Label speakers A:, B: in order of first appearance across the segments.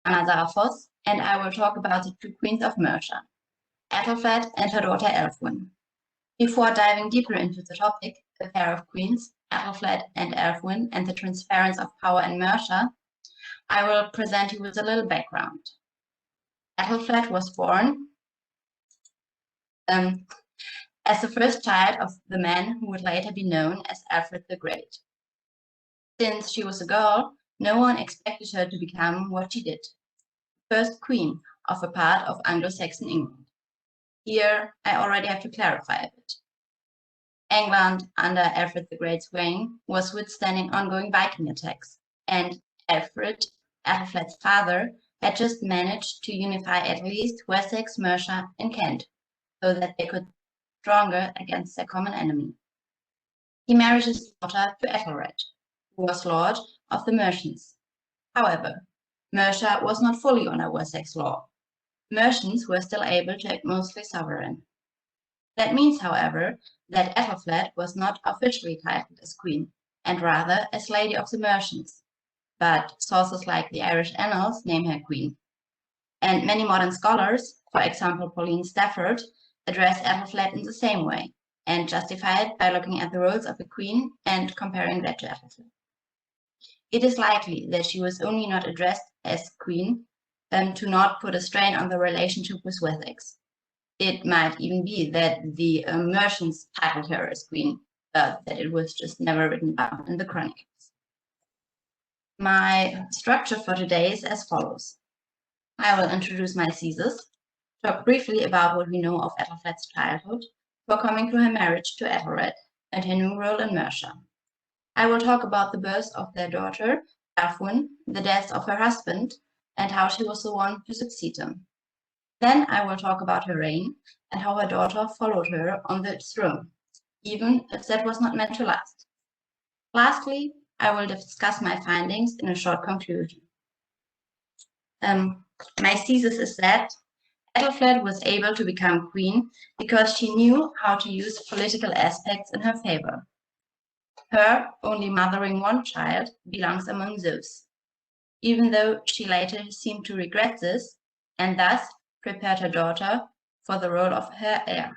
A: I'm Voss, and I will talk about the two queens of Mercia, Aethelflaed and her daughter Elfwin. Before diving deeper into the topic, the pair of queens, Aethelflaed and Elfwin, and the transference of power in Mercia, I will present you with a little background. Aethelflaed was born as the first child of the man who would later be known as Alfred the Great. Since she was a girl, no one expected her to become what she did, first queen of a part of Anglo Saxon England. Here, I already have to clarify a bit. England, under Alfred the Great's reign, was withstanding ongoing Viking attacks, and Alfred, Aethelflaed's father, had just managed to unify at least Wessex, Mercia, and Kent, so that they could be stronger against their common enemy. He married his daughter to Ethelred, who was lord of the Mercians. However, Mercia was not fully under Wessex law. Mercians were still able to act mostly sovereign. That means, however, that Aethelflaed was not officially titled as queen, and rather as Lady of the Mercians, but sources like the Irish Annals name her queen. And many modern scholars, for example Pauline Stafford, address Aethelflaed in the same way, and justify it by looking at the roles of a queen and comparing that to Aethelflaed. It is likely that she was only not addressed as queen to not put a strain on the relationship with Wessex. It might even be that the Mercians titled her as queen, but that it was just never written down in the chronicles. My structure for today is as follows. I will introduce my thesis, talk briefly about what we know of Aethelflaed's childhood, before coming to her marriage to Ethelred and her new role in Mercia. I will talk about the birth of their daughter, Elfwin, the death of her husband, and how she was the one to succeed him. Then I will talk about her reign and how her daughter followed her on the throne, even if that was not meant to last. Lastly, I will discuss my findings in a short conclusion. My thesis is that Aethelflaed was able to become queen because she knew how to use political aspects in her favor. Her only mothering one child belongs among those, even though she later seemed to regret this and thus prepared her daughter for the role of her heir.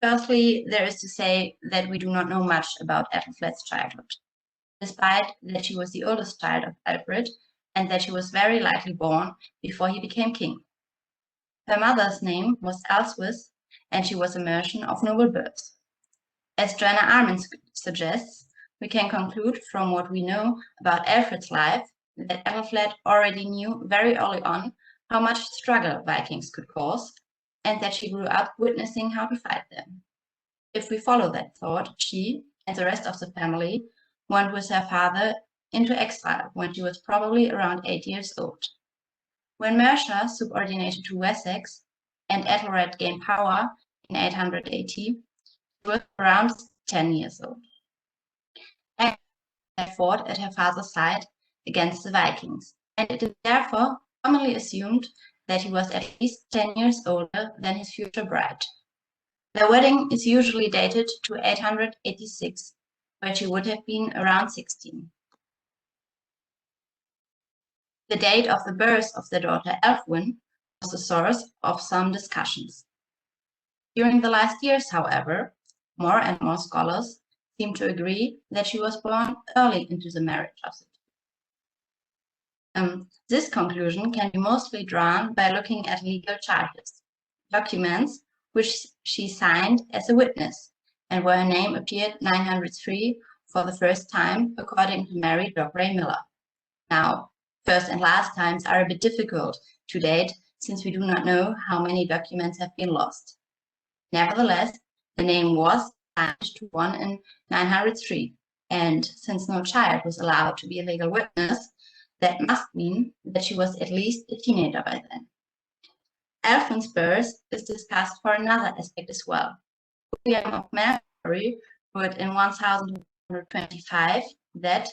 A: Firstly, there is to say that we do not know much about Aethelflaed's childhood, despite that she was the oldest child of Alfred and that she was very likely born before he became king. Her mother's name was Elswith, and she was a Mercian of noble birth. As Joanna Armin suggests, we can conclude from what we know about Alfred's life that Aethelflaed already knew very early on how much struggle Vikings could cause, and that she grew up witnessing how to fight them. If we follow that thought, she and the rest of the family went with her father into exile when she was probably around 8 years old. When Mercia subordinated to Wessex and Ethelred gained power in 880, she was around 10 years old. Aethelflaed fought at her father's side against the Vikings, and it is therefore commonly assumed that he was at least 10 years older than his future bride. Their wedding is usually dated to 886, where she would have been around 16. The date of the birth of their daughter Elfwin was the source of some discussions. During the last years, however, more and more scholars seem to agree that she was born early into the marriage of the two. This conclusion can be mostly drawn by looking at legal charges, documents which she signed as a witness, and where her name appeared 903 for the first time, according to Mary Dockray Miller. Now, first and last times are a bit difficult to date, since we do not know how many documents have been lost. Nevertheless, the name was signed to one in 903, and since no child was allowed to be a legal witness, that must mean that she was at least a teenager by then. Elfwin's birth is discussed for another aspect as well. William of Malmesbury wrote in 1125 that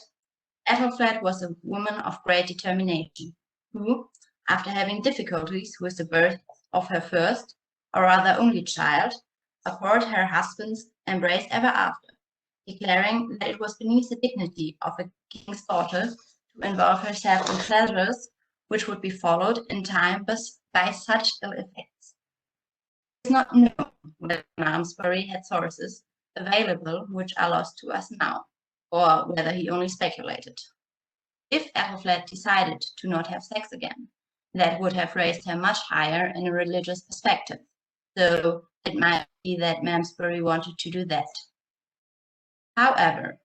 A: Aethelflaed was a woman of great determination, who, after having difficulties with the birth of her first, or rather only child, abhorred her husband's embrace ever after, declaring that it was beneath the dignity of a king's daughter to involve herself in pleasures which would be followed in time by such ill effects. It is not known whether Malmesbury had sources available which are lost to us now, or whether he only speculated. If Ethelflaed decided to not have sex again, that would have raised her much higher in a religious perspective, so it might be that Malmesbury wanted to do that. However,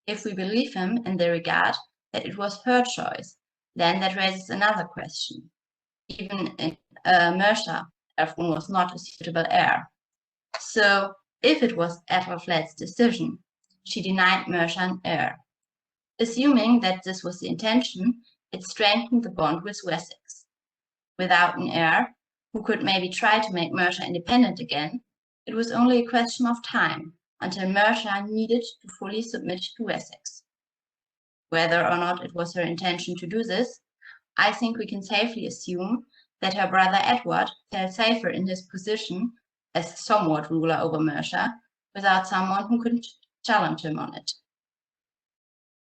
A: if we believe him in the regard that it was her choice, then that raises another question. Even in Mercia, Alfred was not a suitable heir. So, if it was Ethelflaed's decision, she denied Mercia an heir. Assuming that this was the intention, it strengthened the bond with Wessex. Without an heir, who could maybe try to make Mercia independent again, it was only a question of time until Mercia needed to fully submit to Wessex. Whether or not it was her intention to do this, I think we can safely assume that her brother Edward felt safer in his position as somewhat ruler over Mercia without someone who could challenge him on it.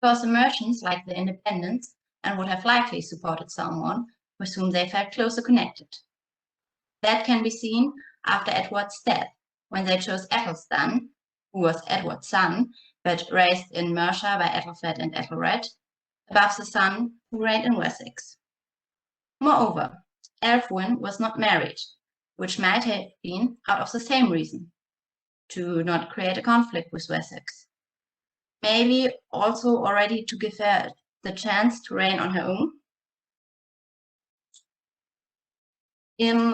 A: Because the merchants liked their independence and would have likely supported someone with whom they felt closer connected. That can be seen after Edward's death, when they chose Aethelstan, who was Edward's son, but raised in Mercia by Ethelflaed and Ethelred, above the son who reigned in Wessex. Moreover, Ælfwine was not married, which might have been out of the same reason, to not create a conflict with Wessex. Maybe also already to give her the chance to reign on her own. In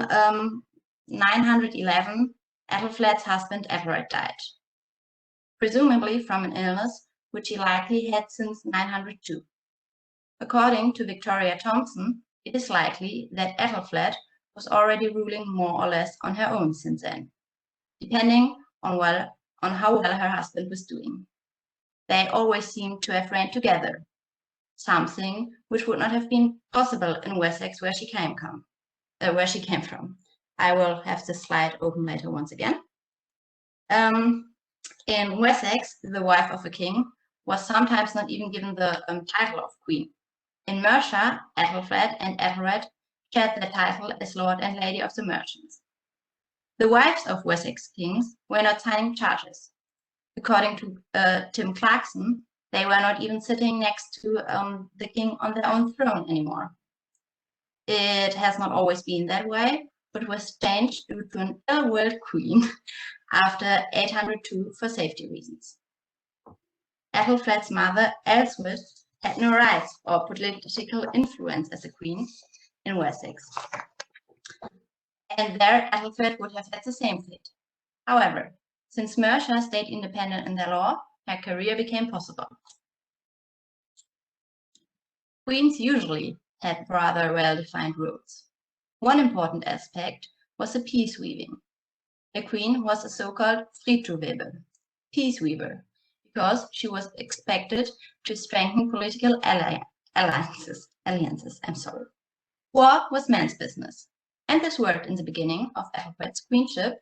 A: 911, Ethelflaed's husband Ethelred died, presumably from an illness which he likely had since 902. According to Victoria Thompson, it is likely that Ethelflaed was already ruling more or less on her own since then, depending on how well her husband was doing. They always seemed to have reigned together, something which would not have been possible in Wessex, where she came from. I will have this slide open later once again. In Wessex, the wife of a king was sometimes not even given the title of queen. In Mercia, Ethelflaed and Ethelred shared the title as Lord and Lady of the Merchants. The wives of Wessex kings were not signing charters. According to Tim Clarkson, they were not even sitting next to the king on their own throne anymore. It has not always been that way, but was changed due to an ill-willed queen after 802 for safety reasons. Ethelflaed's mother, Elswith, had no rights or political influence as a queen in Wessex. And there Ethelflaed would have had the same fate. However, since Mercia stayed independent in their law, her career became possible. Queens usually had rather well-defined roles. One important aspect was the peace weaving. A queen was a so-called Friedrewweber, peace weaver, because she was expected to strengthen political alliances. War was men's business, and this worked in the beginning of Ethelred's queenship,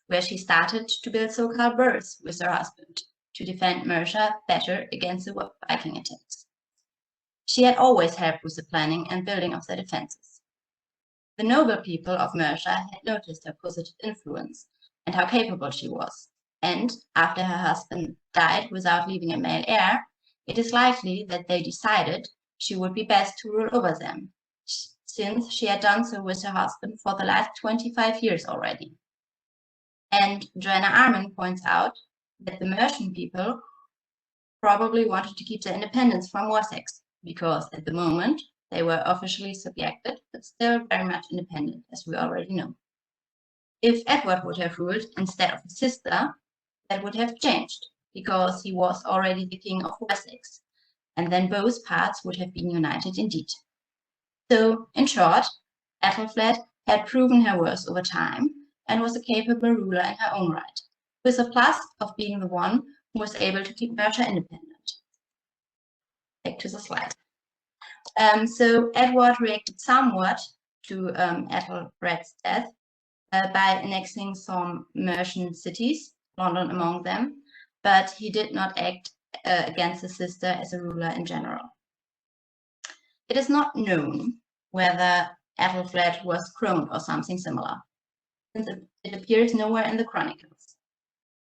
A: where she started to build so-called burhs with her husband to defend Mercia better against the Viking attacks. She had always helped with the planning and building of their defenses. The noble people of Mercia had noticed her positive influence and how capable she was, and after her husband died without leaving a male heir, it is likely that they decided she would be best to rule over them, since she had done so with her husband for the last 25 years already. And Joanna Armin points out that the Mercian people probably wanted to keep their independence from Wessex, because at the moment they were officially subjected, but still very much independent, as we already know. If Edward would have ruled instead of his sister, that would have changed, because he was already the king of Wessex, and then both parts would have been united indeed. So, in short, Ethelflaed had proven her worth over time, and was a capable ruler in her own right, with a plus of being the one who was able to keep Mercia independent. Back to the slide. So Edward reacted somewhat to Ethelred's death by annexing some Mercian cities, London among them, but he did not act against his sister as a ruler in general. It is not known whether Aethelflaed was crowned or something similar, since it appears nowhere in the chronicles.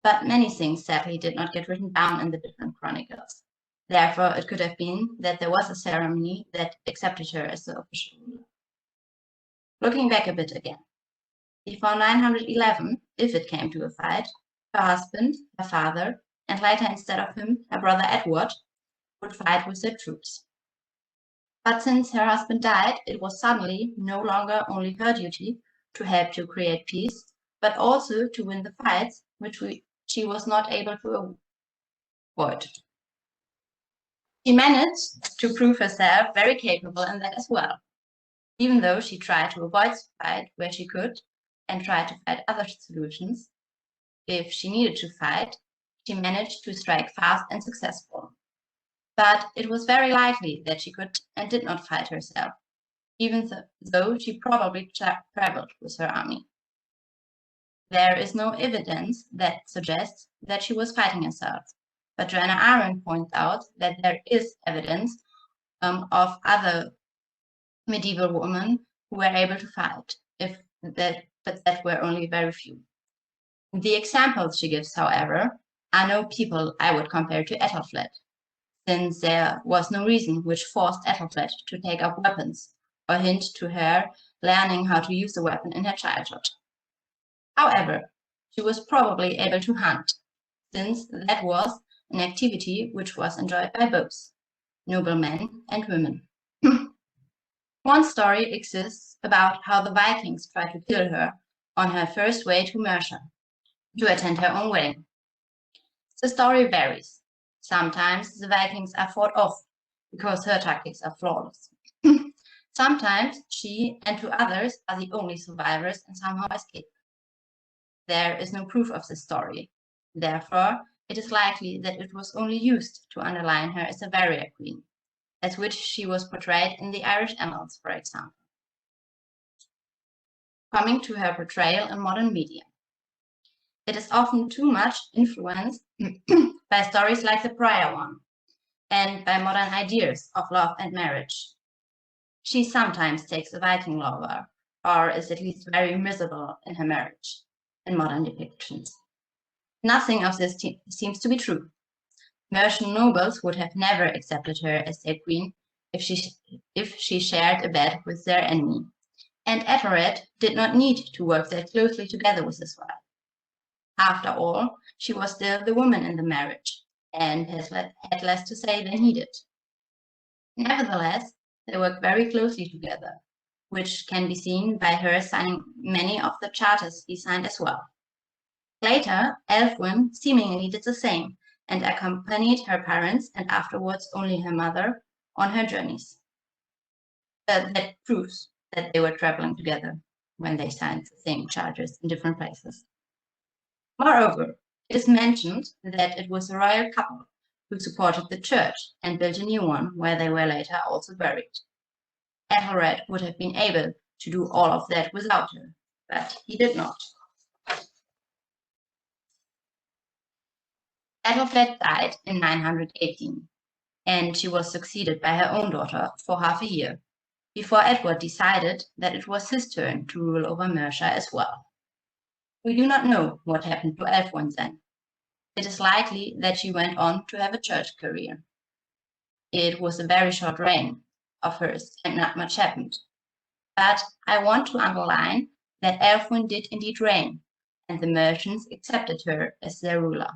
A: But many things sadly did not get written down in the different chronicles. Therefore, it could have been that there was a ceremony that accepted her as the official ruler. Looking back a bit again, before 911, if it came to a fight, her husband, her father, and later instead of him, her brother Edward, would fight with their troops. But since her husband died, it was suddenly no longer only her duty to help to create peace, but also to win the fights which she was not able to avoid. She managed to prove herself very capable in that as well, even though she tried to avoid the fight where she could and tried to find other solutions. If she needed to fight, she managed to strike fast and successful. But it was very likely that she could and did not fight herself, even though she probably traveled with her army. There is no evidence that suggests that she was fighting herself, but Joanna Arendt points out that there is evidence of other medieval women who were able to fight, but that were only very few. The examples she gives, however, are no people I would compare to Aethelflaed, since there was no reason which forced Aethelflaed to take up weapons or hint to her learning how to use a weapon in her childhood. However, she was probably able to hunt, since that was an activity which was enjoyed by both noblemen and women. One story exists about how the Vikings tried to kill her on her first way to Mercia to attend her own wedding. The story varies. Sometimes the Vikings are fought off because her tactics are flawless. Sometimes she and two others are the only survivors and somehow escape. There is no proof of this story. Therefore, it is likely that it was only used to underline her as a warrior queen, as which she was portrayed in the Irish annals, for example. Coming to her portrayal in modern media. It is often too much influenced by stories like the prior one, and by modern ideas of love and marriage. She sometimes takes a Viking lover, or is at least very miserable in her marriage, in modern depictions. Nothing of this seems to be true. Mercian nobles would have never accepted her as their queen if she shared a bed with their enemy, and Ethelred did not need to work that closely together with his wife. After all, she was still the woman in the marriage, and had less to say than he did. Nevertheless, they worked very closely together, which can be seen by her signing many of the charters he signed as well. Later, Elfwin seemingly did the same, and accompanied her parents and afterwards only her mother on her journeys. That proves that they were traveling together when they signed the same charters in different places. Moreover, it is mentioned that it was a royal couple who supported the church and built a new one where they were later also buried. Ethelred would have been able to do all of that without her, but he did not. Ethelflaed died in 918, and she was succeeded by her own daughter for half a year, before Edward decided that it was his turn to rule over Mercia as well. We do not know what happened to Elfwin then. It is likely that she went on to have a church career. It was a very short reign of hers, and not much happened. But I want to underline that Elfwin did indeed reign, and the Mercians accepted her as their ruler.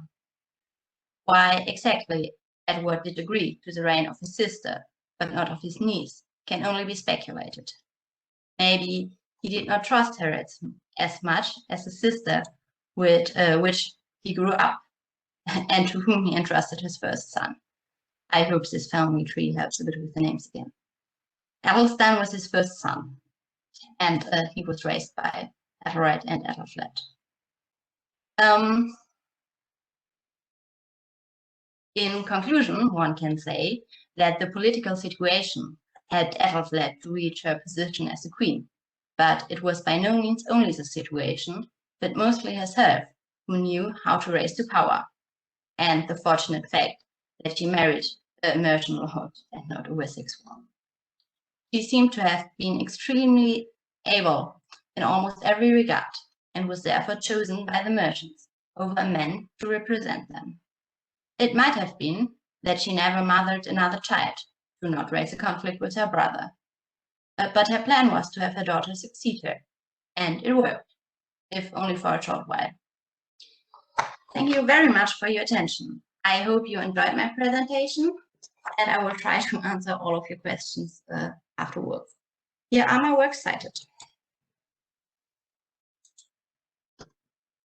A: Why exactly Edward did agree to the reign of his sister, but not of his niece, can only be speculated. Maybe he did not trust her as much as the sister with which he grew up, and to whom he entrusted his first son. I hope this family tree helps a bit with the names again. Athelstan was his first son, and he was raised by Ethelred and Ethelflaed. In conclusion, one can say that the political situation helped Ethelflaed to reach her position as a queen, but it was by no means only the situation, but mostly herself who knew how to raise to power. and the fortunate fact that she married a Mercian lord and not a Wessex one. She seemed to have been extremely able in almost every regard, and was therefore chosen by the merchants over a man to represent them. It might have been that she never mothered another child, to not raise a conflict with her brother. But her plan was to have her daughter succeed her, and it worked, if only for a short while. Thank you very much for your attention. I hope you enjoyed my presentation, and I will try to answer all of your questions afterwards. Here are my works cited.